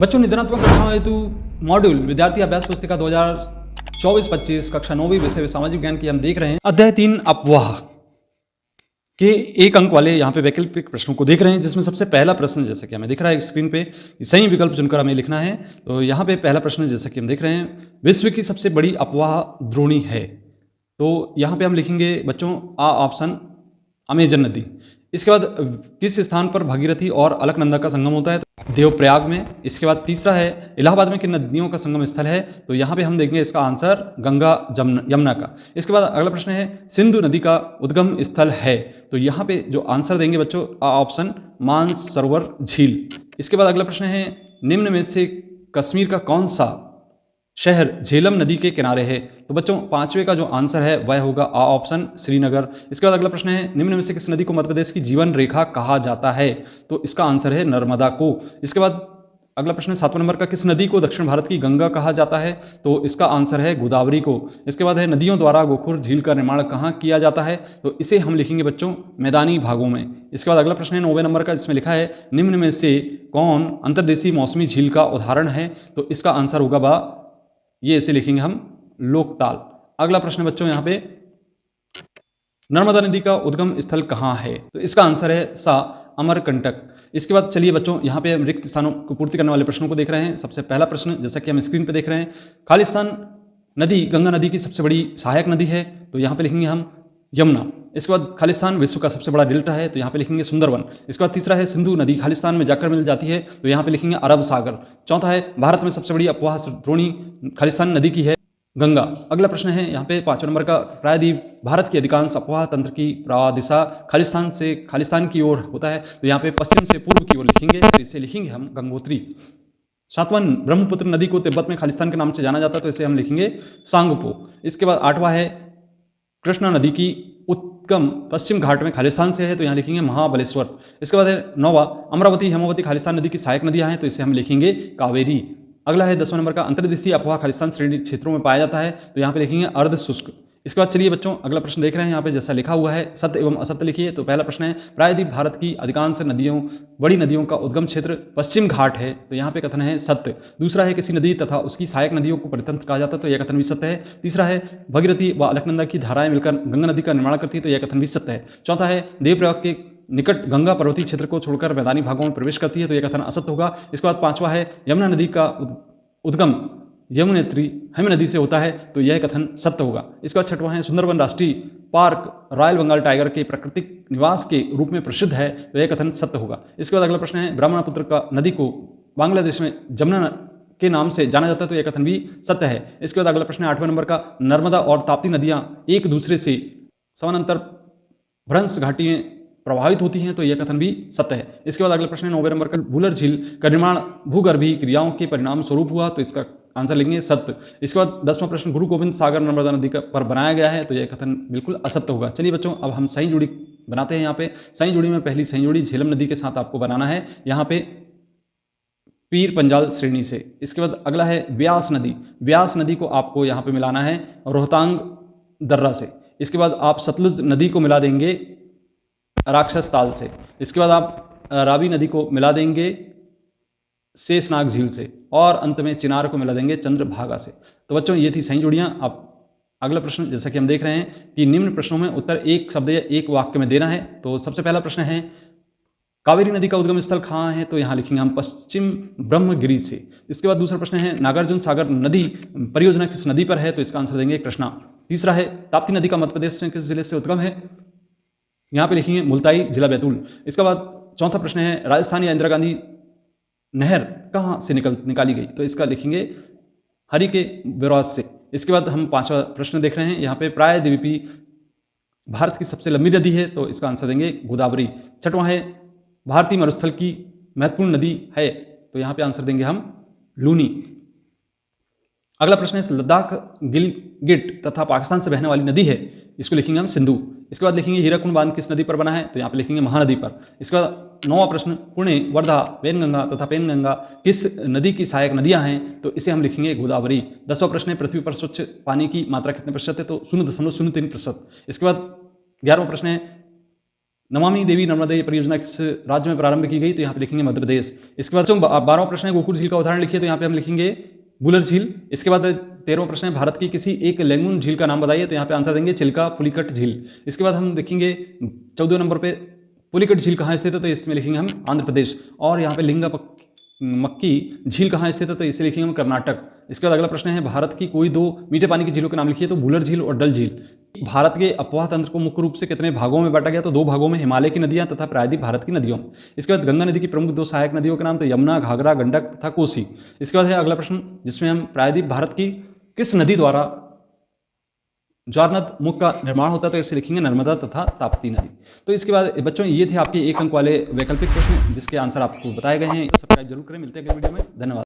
बच्चों, निदानात्मक कक्षाओं हेतु मॉड्यूल विद्यार्थी अभ्यास पुस्तिका 2024-25 कक्षा 9वीं विषय सामाजिक ज्ञान की हम देख रहे हैं। अध्याय 3 अपवाह के 1 अंक वाले यहाँ पे वैकल्पिक प्रश्नों को देख रहे हैं, जिसमें सबसे पहला प्रश्न जैसा कि हमें दिख रहा है स्क्रीन पे, सही विकल्प चुनकर हमें लिखना है। तो यहाँ पे पहला प्रश्न जैसा कि हम देख रहे हैं, विश्व की सबसे बड़ी अपवाह द्रोणी है। तो यहाँ पे हम लिखेंगे बच्चों ऑप्शन अमेजन नदी। इसके बाद किस स्थान पर भागीरथी और अलकनंदा का संगम होता है? तो देवप्रयाग में। इसके बाद तीसरा है इलाहाबाद में किन नदियों का संगम स्थल है? तो यहाँ पे हम देखेंगे इसका आंसर गंगा यमुना का। इसके बाद अगला प्रश्न है सिंधु नदी का उद्गम स्थल है। तो यहाँ पे जो आंसर देंगे बच्चों ऑप्शन मानसरोवर झील। इसके बाद अगला प्रश्न है निम्न में से कश्मीर का कौन सा शहर झेलम नदी के किनारे है? तो बच्चों पांचवे का जो आंसर है वह होगा ऑप्शन श्रीनगर। इसके बाद अगला प्रश्न है निम्न में से किस नदी को मध्य प्रदेश की जीवन रेखा कहा जाता है? तो इसका आंसर है नर्मदा को। इसके बाद अगला प्रश्न है 7वां नंबर का किस नदी को दक्षिण भारत की गंगा कहा जाता है? तो इसका आंसर है गोदावरी को। इसके बाद है नदियों द्वारा गोखुर झील का निर्माण कहाँ किया जाता है? तो इसे हम लिखेंगे बच्चों मैदानी भागों में। इसके बाद अगला प्रश्न है 9वें नंबर का, जिसमें लिखा है निम्न में से कौन अंतर्देशीय मौसमी झील का उदाहरण है? तो इसका आंसर होगा ये इसे लिखेंगे हम लोकताल। अगला प्रश्न बच्चों यहाँ पे नर्मदा नदी का उद्गम स्थल कहाँ है? तो इसका आंसर है सा अमरकंटक। इसके बाद चलिए बच्चों यहाँ पे हम रिक्त स्थानों को पूर्ति करने वाले प्रश्नों को देख रहे हैं। सबसे पहला प्रश्न जैसा कि हम स्क्रीन पे देख रहे हैं, खालिस्तान नदी गंगा नदी की सबसे बड़ी सहायक नदी है। तो यहाँ पे लिखेंगे हम यमुना। इसके बाद खालिस्तान विश्व का सबसे बड़ा डेल्टा है। तो यहाँ पे लिखेंगे सुंदरवन। इसके बाद तीसरा है सिंधु नदी खालिस्तान में जाकर मिल जाती है। तो यहाँ पे लिखेंगे अरब सागर। चौथा है भारत में सबसे बड़ी अपवाह द्रोणी खालिस्तान नदी की है गंगा। अगला प्रश्न है यहाँ पे 5वें नंबर का, प्रायद्वीप भारत की अधिकांश अपवाह तंत्र की प्रवाह दिशा खालिस्तान की ओर होता है। तो यहाँ पे पश्चिम से पूर्व की ओर लिखेंगे। तो इसे लिखेंगे हम गंगोत्री। 7वां ब्रह्मपुत्र नदी को तिब्बत में खालिस्तान के नाम से जाना जाता है। तो इसे हम लिखेंगे सांगपो। इसके बाद 8वां है कृष्णा नदी की उद्गम पश्चिम घाट में खालिस्तान से है। तो यहाँ लिखेंगे महाबलेश्वर। इसके बाद है 9वां अमरावती हेमावती खालिस्तान नदी की सहायक नदियां हैं। तो इसे हम लिखेंगे कावेरी। अगला है 10वां नंबर का, अंतर्देशीय अपवाह खालिस्तान श्रेणी क्षेत्रों में पाया जाता है। तो यहाँ पे लिखेंगे अर्ध शुष्क। इसके बाद चलिए बच्चों अगला प्रश्न देख रहे हैं, यहाँ पे जैसा लिखा हुआ है सत्य एवं असत्य लिखिए। तो पहला प्रश्न है प्रायद्वीप भारत की अधिकांश बड़ी नदियों का उद्गम क्षेत्र पश्चिम घाट है। तो यहाँ पे कथन है सत्य। दूसरा है किसी नदी तथा उसकी सहायक नदियों को परितंत्र कहा जाता है। तो यह कथन भी सत्य है। तीसरा है भगीरथी व अलकनंदा की धाराएं मिलकर गंगा नदी का निर्माण करती है। तो यह कथन भी सत्य है। चौथा है देवप्रयाग के निकट गंगा पर्वतीय क्षेत्र को छोड़कर मैदानी भागों में प्रवेश करती है। तो यह कथन असत्य होगा। इसके बाद 5वां है यमुना नदी का उद्गम यमुनेत्री हिम नदी से होता है। तो यह कथन सत्य होगा। इसके बाद 6वां है सुंदरवन राष्ट्रीय पार्क रॉयल बंगाल टाइगर के प्राकृतिक निवास के रूप में प्रसिद्ध है। तो यह कथन सत्य होगा। इसके बाद अगला प्रश्न है ब्रह्मपुत्र का नदी को बांग्लादेश में जमुना के नाम से जाना जाता है। तो यह कथन भी सत्य है। इसके बाद अगला प्रश्न है 8वें नंबर का, नर्मदा और ताप्ती नदियां एक दूसरे से समानांतर भ्रंश घाटी में प्रभावित होती हैं। तो यह कथन भी सत्य है। इसके बाद अगला प्रश्न है 9वें नंबर का, भूलर झील का निर्माण भूगर्भीय क्रियाओं के परिणाम स्वरूप हुआ। तो इसका आंसर लिखेंगे सत्य। इसके बाद 10वां प्रश्न, गुरु गोविंद सागर नर्मदा नदी पर बनाया गया है। तो यह कथन बिल्कुल असत्य होगा। चलिए बच्चों अब हम सही जोड़ी बनाते हैं। यहाँ पे सही जोड़ी में पहली सही जोड़ी झेलम नदी के साथ आपको बनाना है, यहाँ पे पीर पंजाल श्रेणी से। इसके बाद अगला है व्यास नदी। व्यास नदी को आपको यहाँ पे मिलाना है रोहतांग दर्रा से। इसके बाद आप सतलुज नदी को मिला देंगे राक्षस ताल से। इसके बाद आप रावी नदी को मिला देंगे शेषनाग झील से। और अंत में चिनार को मिला देंगे चंद्रभागा से। तो बच्चों ये थी सही जोड़ियां। आप अगला प्रश्न जैसा कि हम देख रहे हैं कि निम्न प्रश्नों में उत्तर एक शब्द या एक वाक्य में देना है। तो सबसे पहला प्रश्न है कावेरी नदी का उद्गम स्थल कहाँ है? तो यहाँ लिखेंगे हम पश्चिम ब्रह्मगिरी से। इसके बाद दूसरा प्रश्न है नागार्जुन सागर नदी परियोजना किस नदी पर है? तो इसका आंसर देंगे कृष्णा। तीसरा है ताप्ती नदी का मध्य प्रदेश में किस जिले से उद्गम है? यहाँ पे लिखेंगे मुल्ताई जिला बैतूल। इसके बाद चौथा प्रश्न है राजस्थान या इंदिरा गांधी नहर कहाँ से निकाली गई? तो इसका लिखेंगे हरि के बिरौज से। इसके बाद हम 5वां प्रश्न देख रहे हैं, यहाँ पे प्रायद्वीपी भारत की सबसे लंबी नदी है। तो इसका आंसर देंगे गोदावरी। 6वां है भारतीय मरुस्थल की महत्वपूर्ण नदी है। तो यहाँ पे आंसर देंगे हम लूनी। अगला प्रश्न है लद्दाख गिलगिट तथा पाकिस्तान से बहने वाली नदी है, इसको लिखेंगे हम सिंधु। इसके बाद लिखेंगे हीराकुंड बांध किस नदी पर बना है? तो यहाँ पे लिखेंगे महानदी पर। इसके बाद 9वां प्रश्न, पुणे वर्धा वैनगंगा तथा पेनगंगा किस नदी की सहायक नदियां हैं? तो इसे हम लिखेंगे गोदावरी। 10वां प्रश्न है पृथ्वी पर स्वच्छ पानी की मात्रा कितने प्रतिशत है? तो 0.03%। इसके बाद 11वां प्रश्न है नमामि देवी नर्मदे परियोजना किस राज्य में प्रारंभ की गई, तो यहाँ पे लिखेंगे मध्य प्रदेश। इसके बाद 12वां प्रश्न है गोकुल झील का उदाहरण लिखिए, तो यहाँ पे हम लिखेंगे बुलर झील। इसके बाद 13वां प्रश्न है भारत की किसी एक लैंगून झील का नाम बताइए, तो यहाँ पे आंसर देंगे चिल्का पुलिकट झील। इसके बाद हम देखेंगे 14 नंबर पे पुलिकट झील कहाँ स्थित है, तो इसमें लिखेंगे हम आंध्र प्रदेश। और यहाँ पे लिंगा मक्की झील कहाँ स्थित है, तो इसे लिखेंगे हम कर्नाटक। इसके बाद अगला प्रश्न है भारत की कोई दो मीठे पानी की झीलों के नाम लिखिए, तो भूलर झील और डल झील। भारत के अपवाह तंत्र को मुख्य रूप से कितने भागों में बांटा गया, तो 2 भागों में, हिमालय की नदियां तथा प्रायद्वीप भारत की नदियों। इसके बाद गंगा नदी की प्रमुख 2 सहायक नदियों के नाम, तो यमुना, घाघरा, गंडक तथा कोसी। इसके बाद है अगला प्रश्न जिसमें हम प्रायद्वीप भारत की किस नदी द्वारा ज्वारनद मुख का निर्माण होता है, तो इसे लिखेंगे नर्मदा तथा ताप्ती नदी। तो इसके बाद बच्चों ये थे आपके 1 अंक वाले वैकल्पिक प्रश्न जिसके आंसर आपको बताए गए हैं। सब्सक्राइब जरूर करें, मिलते हैं अगले वीडियो में, धन्यवाद।